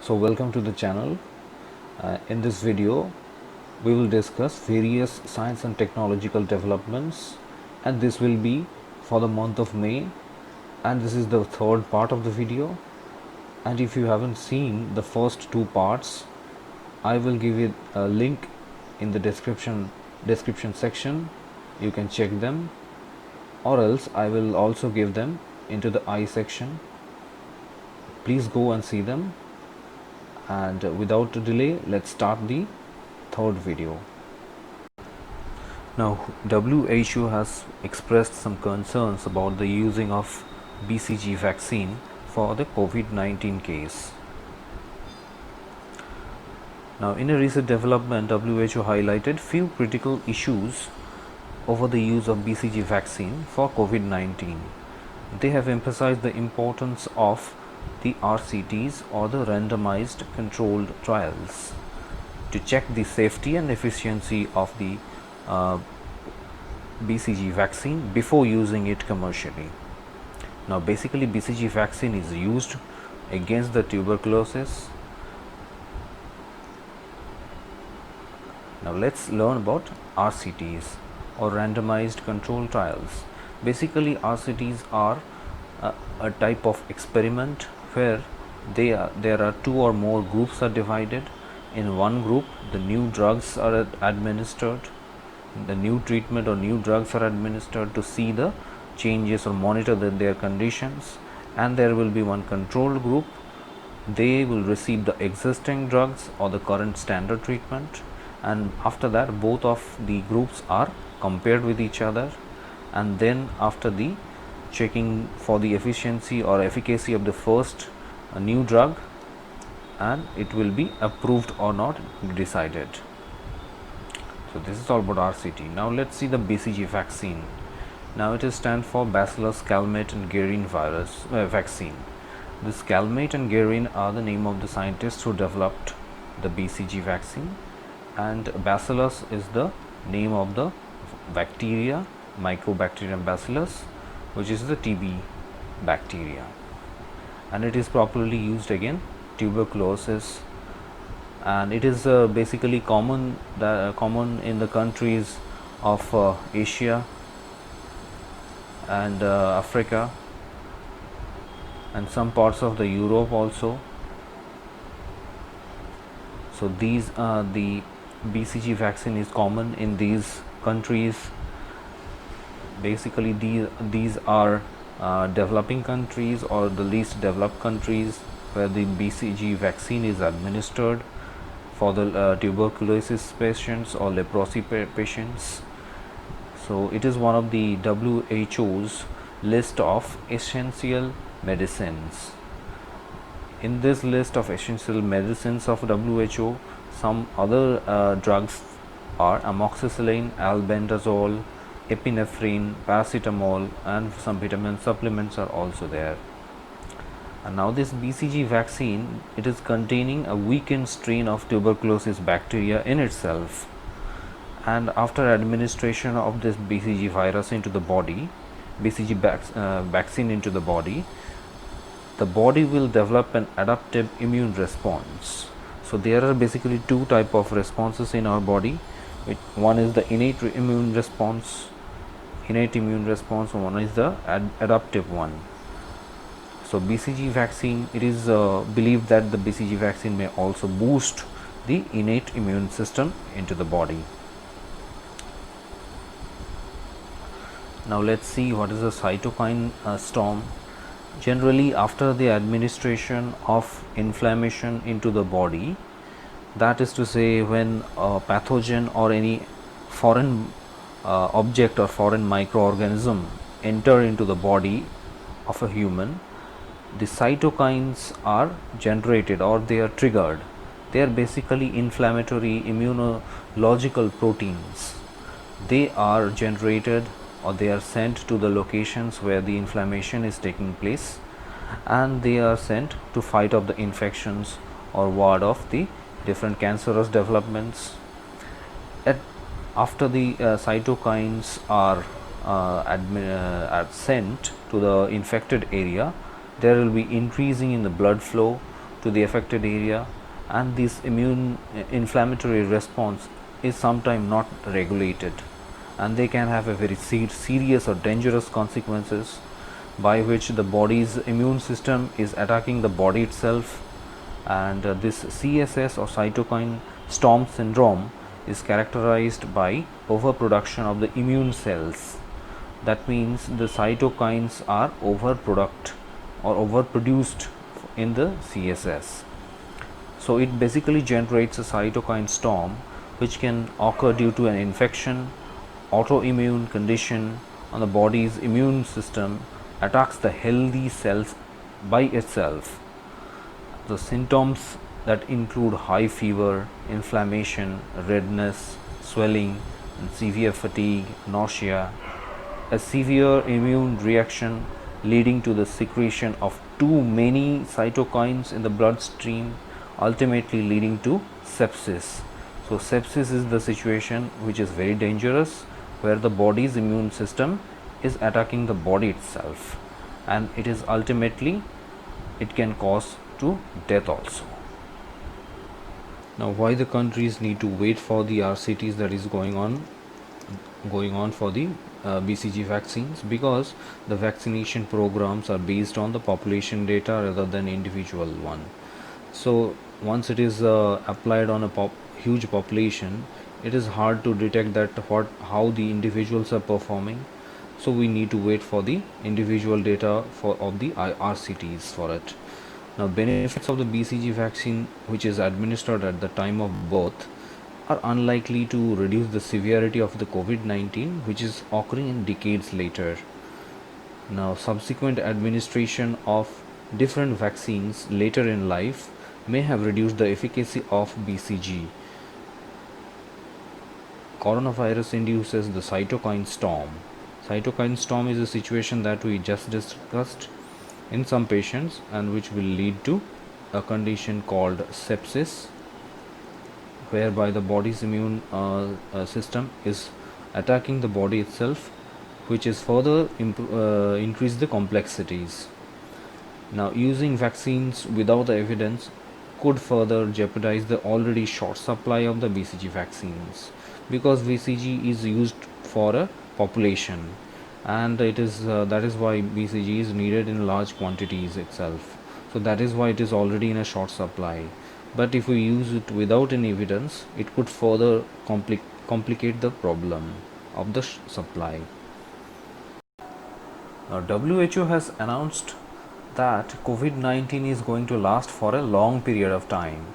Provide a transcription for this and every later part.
So welcome to the channel. In this video we will discuss various science and technological developments, and this will be for the month of May, and this is the third part of the video. And if you haven't seen the first two parts, I will give you a link in the description section. You can check them, or else I will also give them into the I section. Please go and see them. And without delay, let's start the third video. Now, WHO has expressed some concerns about the using of BCG vaccine for the COVID-19 case. Now, in a recent development, WHO highlighted few critical issues over the use of BCG vaccine for COVID-19. They have emphasized the importance of the RCTs, or the randomized controlled trials, to check the safety and efficiency of the BCG vaccine before using it commercially. Now basically BCG vaccine is used against the tuberculosis. Now let's learn about RCTs, or randomized controlled trials. Basically RCTs are a type of experiment where there are two or more groups are divided. In one group, the new drugs are administered, the new treatment or new drugs are administered to see the changes or monitor their conditions, and there will be one control group. They will receive the existing drugs or the current standard treatment, and after that both of the groups are compared with each other, and then after the checking for the efficiency or efficacy of the first new drug, and it will be approved or not decided. So this is all about RCT. Now let's see the BCG vaccine. Now it is stand for Bacillus calmette and Guerin virus vaccine. This calmette and Guerin are the name of the scientists who developed the BCG vaccine, and Bacillus is the name of the bacteria, Mycobacterium bacillus, which is the TB bacteria, and it is popularly used against tuberculosis, and it is basically common in the countries of Asia and Africa, and some parts of the Europe also. So these the BCG vaccine is common in these countries. Basically these are developing countries or the least developed countries where the BCG vaccine is administered for the tuberculosis patients or leprosy patients. So it is one of the WHO's list of essential medicines. In this list of essential medicines of WHO, some other drugs are amoxicillin, albendazole, epinephrine, paracetamol, and some vitamin supplements are also there. And now this BCG vaccine, it is containing a weakened strain of tuberculosis bacteria in itself, and after administration of this BCG virus into the body, BCG vaccine into the body will develop an adaptive immune response. So there are basically two type of responses in our body. One is the innate immune response, one is the adaptive one. So BCG vaccine, it is believed that the BCG vaccine may also boost the innate immune system into the body. Now let's see what is the cytokine storm. Generally after the administration of inflammation into the body, that is to say when a pathogen or any foreign object or foreign microorganism enter into the body of a human, the cytokines are generated or they are triggered. They are basically inflammatory immunological proteins. They are generated or they are sent to the locations where the inflammation is taking place, and they are sent to fight off the infections or ward off the different cancerous developments. After the cytokines are sent to the infected area, there will be increasing in the blood flow to the affected area, and this immune inflammatory response is sometimes not regulated, and they can have a very serious or dangerous consequences, by which the body's immune system is attacking the body itself. And this CSS or cytokine storm syndrome is characterized by overproduction of the immune cells. That means the cytokines are overproduct or overproduced in the CSS. So it basically generates a cytokine storm which can occur due to an infection, autoimmune condition, on the body's immune system attacks the healthy cells by itself. The symptoms that include high fever, inflammation, redness, swelling, and severe fatigue, nausea, a severe immune reaction leading to the secretion of too many cytokines in the bloodstream, ultimately leading to sepsis. So sepsis is the situation which is very dangerous, where the body's immune system is attacking the body itself, and it is ultimately, it can cause to death also. Now, why the countries need to wait for the RCTs that is going on for the BCG vaccines? Because the vaccination programs are based on the population data rather than individual one. So once it is applied on a huge population, it is hard to detect that how the individuals are performing. So we need to wait for the individual data of the RCTs for it. Now, benefits of the BCG vaccine, which is administered at the time of birth, are unlikely to reduce the severity of the COVID-19, which is occurring in decades later. Now, subsequent administration of different vaccines later in life may have reduced the efficacy of BCG. Coronavirus induces the cytokine storm. Cytokine storm is a situation that we just discussed in some patients, and which will lead to a condition called sepsis, whereby the body's immune system is attacking the body itself, which is further increase the complexities. Now, using vaccines without the evidence could further jeopardize the already short supply of the BCG vaccines, because BCG is used for a population, and it is that is why BCG is needed in large quantities itself. So that is why it is already in a short supply. But if we use it without any evidence, it could further complicate the problem of the supply. Now, WHO has announced that COVID-19 is going to last for a long period of time.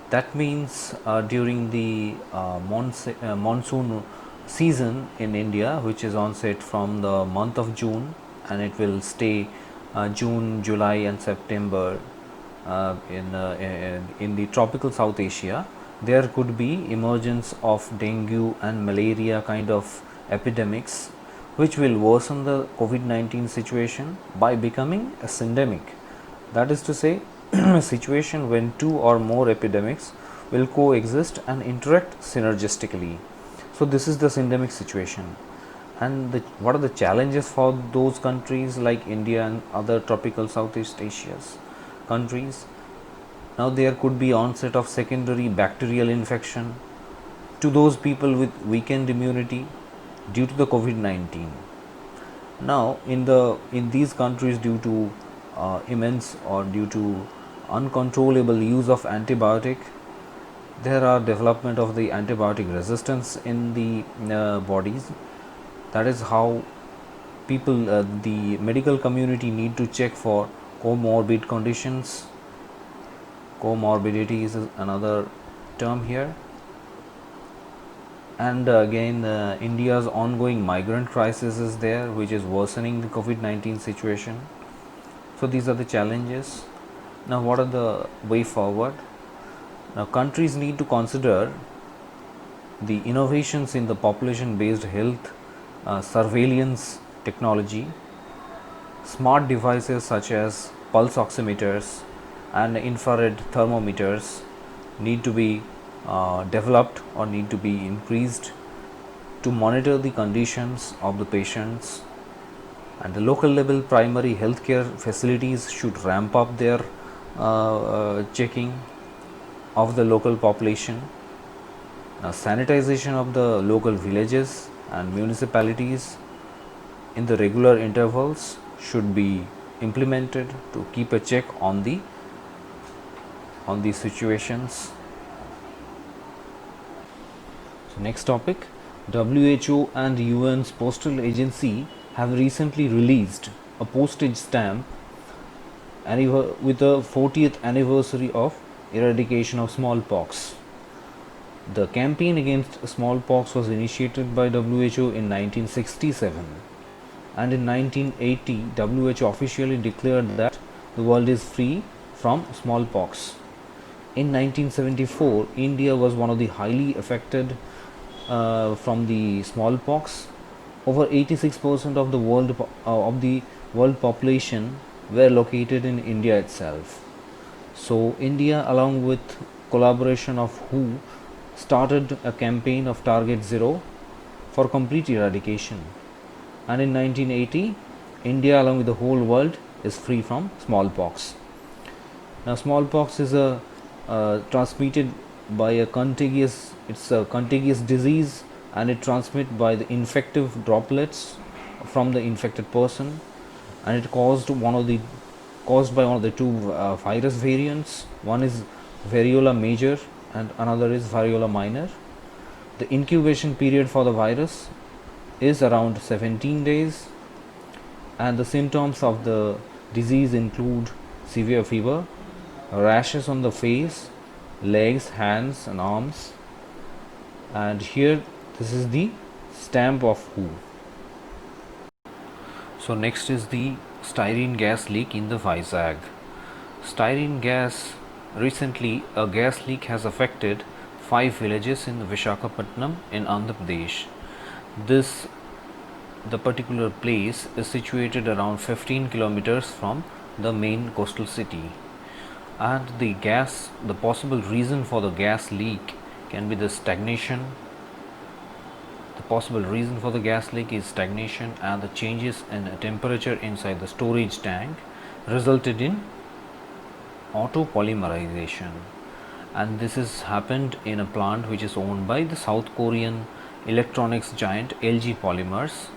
That means during the monsoon season in India, which is onset from the month of June, and it will stay June, July and September in the tropical South Asia, there could be emergence of dengue and malaria kind of epidemics, which will worsen the COVID-19 situation by becoming a syndemic. That is to say, a situation when two or more epidemics will coexist and interact synergistically. So this is the syndemic situation. And what are the challenges for those countries like India and other tropical Southeast Asia's countries? Now, there could be onset of secondary bacterial infection to those people with weakened immunity due to the COVID-19. Now, in these countries, due to immense or due to uncontrollable use of antibiotic, there are development of the antibiotic resistance in the bodies. That is how people, the medical community, need to check for comorbid conditions. Comorbidity is another term here. And again, India's ongoing migrant crisis is there, which is worsening the COVID-19 situation. So these are the challenges. Now, what are the way forward? Now, countries need to consider the innovations in the population-based health surveillance technology. Smart devices such as pulse oximeters and infrared thermometers need to be developed or need to be increased to monitor the conditions of the patients. And the local level primary healthcare facilities should ramp up their checking of the local population. Now, sanitization of the local villages and municipalities in the regular intervals should be implemented to keep a check on these situations. So next topic, WHO and UN's Postal Agency have recently released a postage stamp with the 40th anniversary of eradication of smallpox. The campaign against smallpox was initiated by WHO in 1967, and in 1980 WHO officially declared that the world is free from smallpox. In 1974, India was one of the highly affected from the smallpox. Over 86% of the world population were located in India itself. So India, along with collaboration of WHO, started a campaign of Target Zero for complete eradication. And in 1980, India, along with the whole world, is free from smallpox. Now, smallpox is transmitted by a contagious disease, and it transmits by the infective droplets from the infected person, and it caused by one of the two virus variants. One is variola major and another is variola minor. The incubation period for the virus is around 17 days, and the symptoms of the disease include severe fever, rashes on the face, legs, hands and arms. And here this is the stamp of WHO. So next is the styrene gas leak in the Vizag. Styrene gas, recently a gas leak has affected 5 villages in Vishakhapatnam in Andhra Pradesh. The particular place is situated around 15 kilometers from the main coastal city, and the possible reason for the gas leak can be the stagnation. The possible reason for the gas leak is stagnation, and the changes in temperature inside the storage tank resulted in autopolymerization, and this has happened in a plant which is owned by the South Korean electronics giant LG Polymers.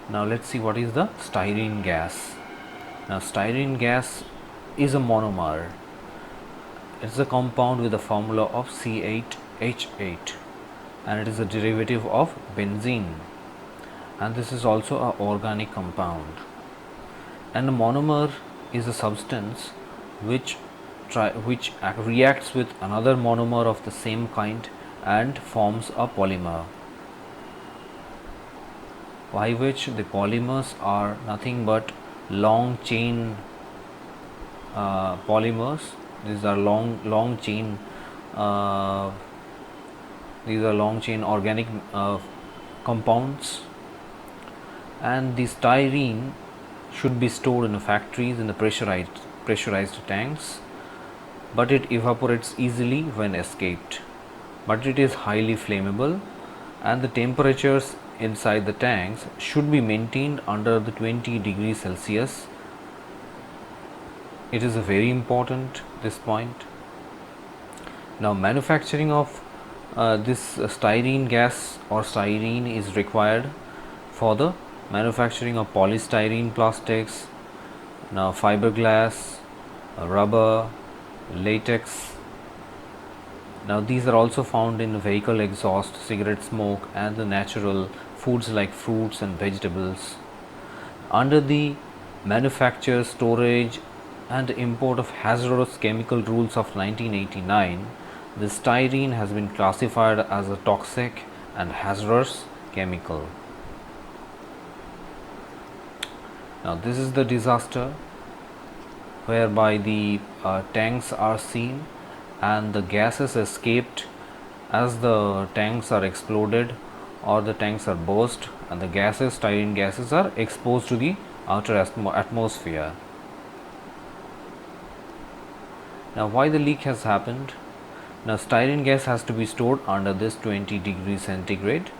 Now let's see what is the styrene gas. Now styrene gas is a monomer. It's a compound with the formula of C8H8, and it is a derivative of benzene, and this is also an organic compound. And a monomer is a substance which reacts with another monomer of the same kind and forms a polymer, by which the polymers are nothing but long chain polymers. These are long chain organic compounds, and the styrene should be stored in the factories in the pressurized tanks, but it evaporates easily when escaped. But it is highly flammable, and the temperatures inside the tanks should be maintained under the 20 degrees Celsius. It is a very important this point. Now manufacturing of this styrene gas or styrene is required for the manufacturing of polystyrene plastics, now fiberglass, rubber, latex. Now these are also found in vehicle exhaust, cigarette smoke, and the natural foods like fruits and vegetables. Under the manufacture, storage and import of hazardous chemical rules of 1989, the styrene has been classified as a toxic and hazardous chemical. Now this is the disaster whereby the tanks are seen and the gases escaped as the tanks are exploded or the tanks are burst, and the styrene gases are exposed to the outer atmosphere. Now why the leak has happened? Now styrene gas has to be stored under this 20 degrees centigrade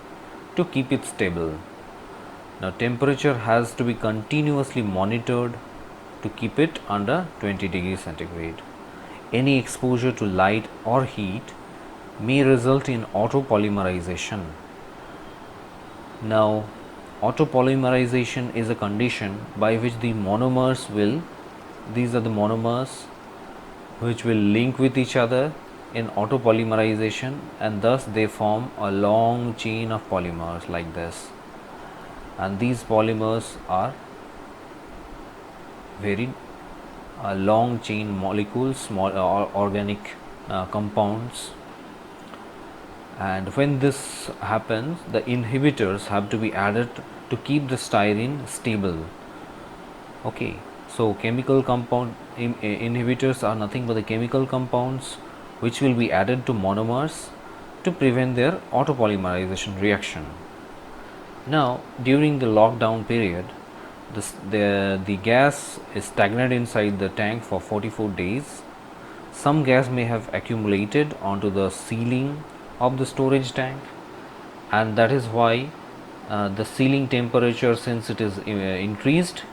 to keep it stable. Now temperature has to be continuously monitored to keep it under 20 degrees centigrade. Any exposure to light or heat may result in autopolymerization. Now, autopolymerization is a condition by which the monomers will, these are the monomers which will link with each other in autopolymerization, and thus they form a long chain of polymers like this. And these polymers are very long chain molecules, small organic compounds. And when this happens, the inhibitors have to be added to keep the styrene stable. Okay, so chemical compound inhibitors are nothing but the chemical compounds which will be added to monomers to prevent their autopolymerization reaction. Now, during the lockdown period, the gas is stagnant inside the tank for 44 days. Some gas may have accumulated onto the ceiling of the storage tank, and that is why the ceiling temperature, since it is increased,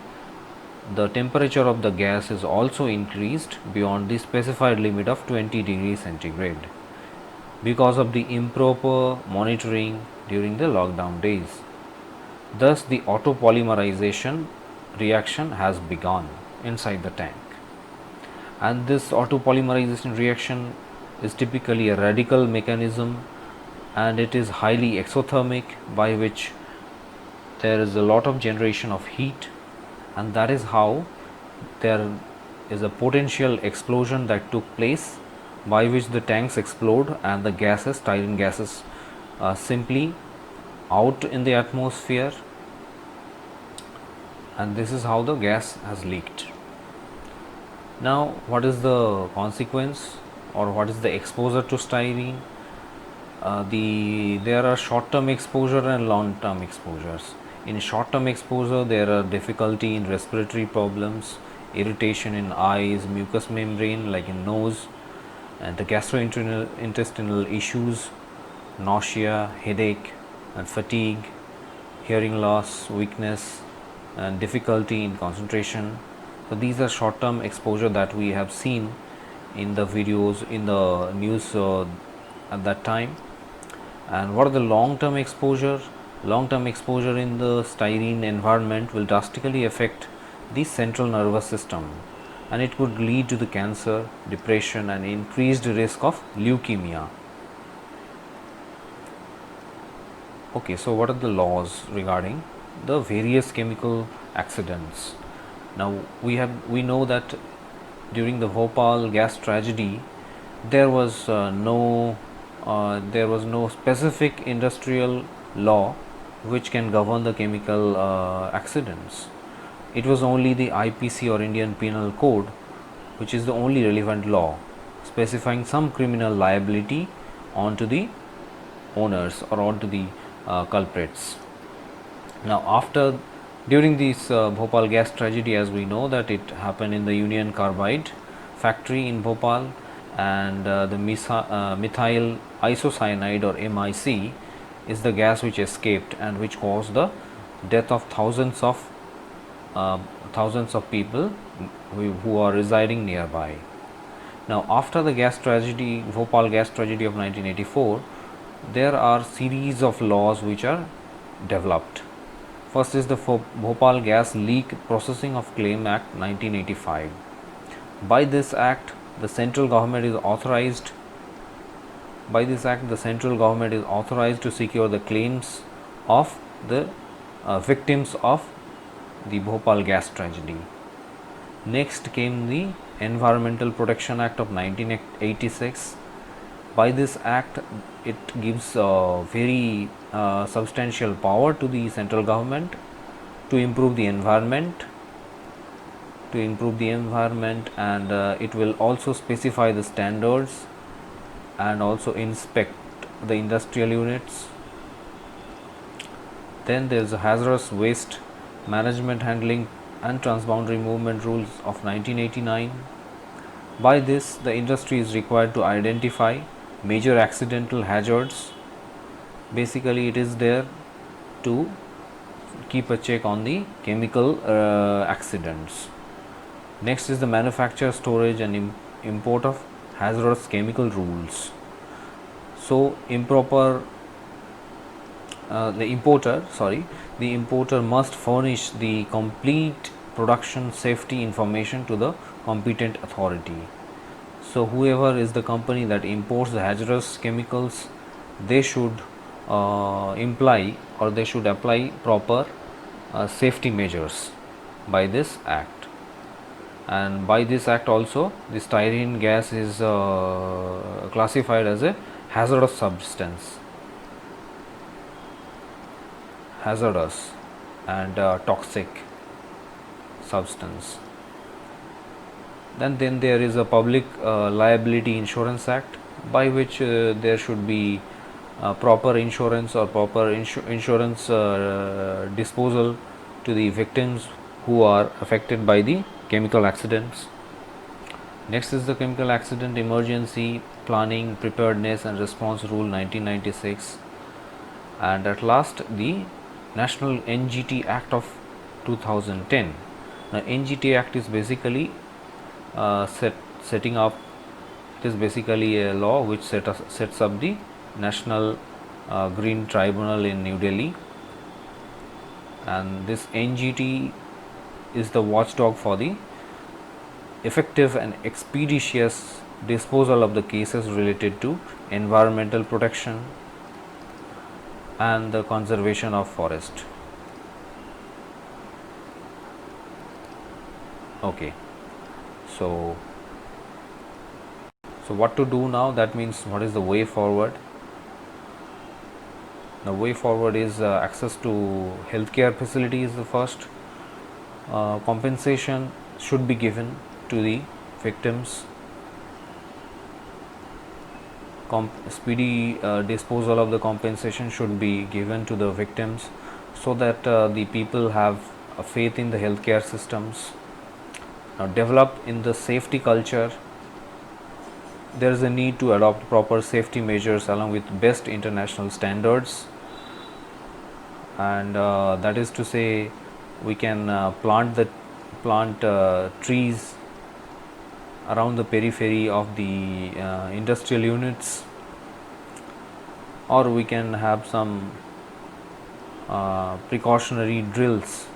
the temperature of the gas is also increased beyond the specified limit of 20 degrees centigrade because of the improper monitoring during the lockdown days. Thus, the autopolymerization reaction has begun inside the tank. And this autopolymerization reaction is typically a radical mechanism, and it is highly exothermic, by which there is a lot of generation of heat, and that is how there is a potential explosion that took place, by which the tanks explode and the gases, styrene gases, simply out in the atmosphere, and this is how the gas has leaked. Now, what is the consequence, or what is the exposure to styrene? There are short-term exposure and long-term exposures. In short-term exposure, there are difficulty in respiratory problems, irritation in eyes, mucous membrane like in nose, and the gastrointestinal issues, nausea, headache, and fatigue, hearing loss, weakness, and difficulty in concentration. So these are short-term exposure that we have seen in the videos, in the news at that time. And what are the long-term exposure? Long-term exposure in the styrene environment will drastically affect the central nervous system, and it could lead to the cancer, depression, and increased risk of leukemia. Okay, so what are the laws regarding the various chemical accidents? Now we know that during the Bhopal gas tragedy, there was no specific industrial law which can govern the chemical accidents. It was only the IPC, or Indian Penal Code, which is the only relevant law specifying some criminal liability onto the owners or onto the culprits. Now, during this Bhopal gas tragedy, as we know that it happened in the Union Carbide factory in Bhopal, and the methyl isocyanide, or MIC, is the gas which escaped and which caused the death of thousands of people who are residing nearby. Now, after the gas tragedy, Bhopal gas tragedy of 1984, there are series of laws which are developed. First is the Bhopal Gas Leak Processing of Claim Act 1985. By this act, the central government is authorized to secure the claims of the victims of the Bhopal gas tragedy. Next came the Environmental Protection Act of 1986. By this act, it gives very substantial power to the central government to improve the environment, and it will also specify the standards and also inspect the industrial units. Then there is a Hazardous Waste Management Handling and Transboundary Movement Rules of 1989. By this, the industry is required to identify major accidental hazards. Basically, it is there to keep a check on the chemical accidents. Next is the manufacture, storage and import of hazardous chemical rules. So the importer must furnish the complete production safety information to the competent authority. So whoever is the company that imports the hazardous chemicals, they should they should apply proper safety measures by this act. And by this act also, the styrene gas is classified as a hazardous substance, hazardous and toxic substance. Then there is a Public Liability Insurance Act, by which there should be proper insurance or proper insurance disposal to the victims who are affected by the chemical accidents. Next is the Chemical Accident Emergency Planning, Preparedness and Response Rule 1996, and at last the National NGT Act of 2010. Now NGT Act is basically setting up, it is basically a law which sets up the National Green Tribunal in New Delhi, and this NGT is the watchdog for the effective and expeditious disposal of the cases related to environmental protection and the conservation of forest. Okay, so what to do now? That means what is the way forward? The way forward is access to healthcare facilities. The first compensation should be given to the victims. Speedy disposal of the compensation should be given to the victims, so that the people have a faith in the healthcare systems. Now, develop in the safety culture. There is a need to adopt proper safety measures along with best international standards, and that is to say, we can plant trees around the periphery of the industrial units, or we can have some precautionary drills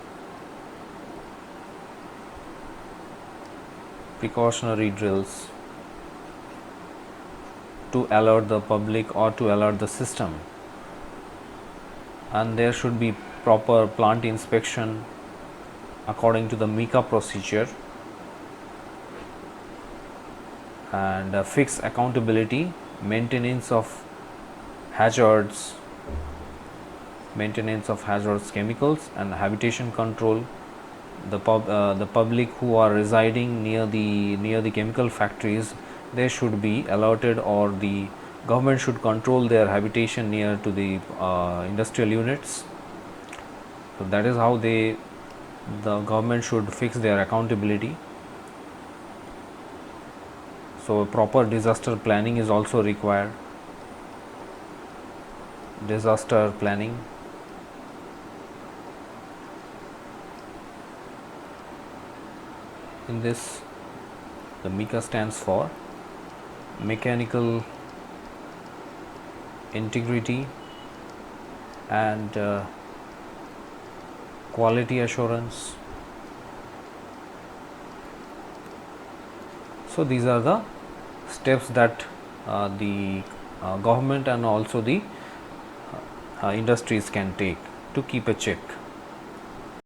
to alert the public or to alert the system. And there should be proper plant inspection according to the MICA procedure, and fixed accountability, maintenance of hazardous chemicals, and habitation control. The public who are residing near the chemical factories, they should be alerted, or the government should control their habitation near to the industrial units. So that is how the government should fix their accountability. So proper disaster planning is also required. Disaster planning. In this, the MICA stands for mechanical integrity and quality assurance. So these are the steps that the government and also the industries can take to keep a check